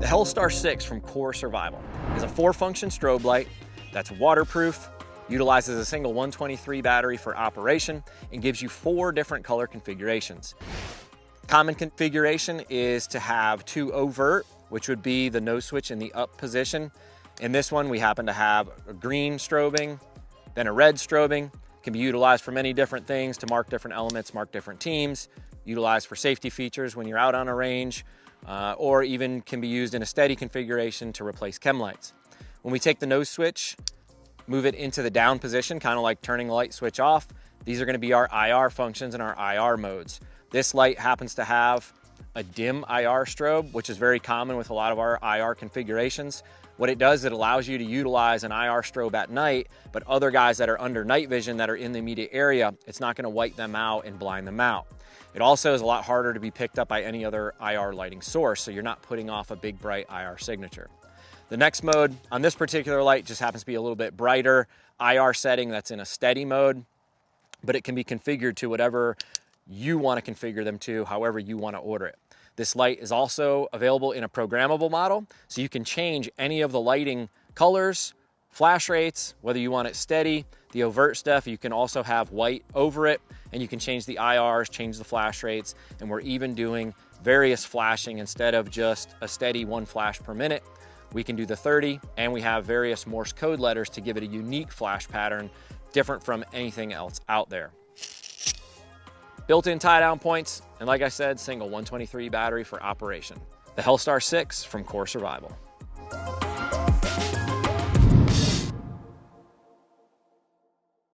The HEL-STAR 6 from Core Survival is a 4-function strobe light that's waterproof, utilizes a single 123 battery for operation, and gives you 4 different color configurations. Common configuration is to have 2 overt, which would be the nose switch in the up position. In this one, we happen to have a green strobing, then a red strobing. Can be utilized for many different things, to mark different elements, mark different teams, utilized for safety features when you're out on a range, or even can be used in a steady configuration to replace chem lights. When we take the nose switch, move it into the down position, kind of like turning the light switch off, these are going to be our IR functions and our IR modes. This light happens to have a dim IR strobe, which is very common with a lot of our IR configurations. What it does, it allows you to utilize an IR strobe at night, but other guys that are under night vision that are in the immediate area, it's not going to white them out and blind them out. It also is a lot harder to be picked up by any other IR lighting source, so you're not putting off a big bright IR signature. The next mode on this particular light just happens to be a little bit brighter IR setting that's in a steady mode, but it can be configured to whatever you want to configure them to, however you want to order it. This light is also available in a programmable model, so you can change any of the lighting colors, flash rates, whether you want it steady, the overt stuff. You can also have white over it, and you can change the IRs, change the flash rates, and we're even doing various flashing. Instead of just a steady 1 flash per minute, we can do the 30, and we have various Morse code letters to give it a unique flash pattern, different from anything else out there. Built-in tie-down points, and like I said, single 123 battery for operation. The HEL-STAR 6 from Core Survival.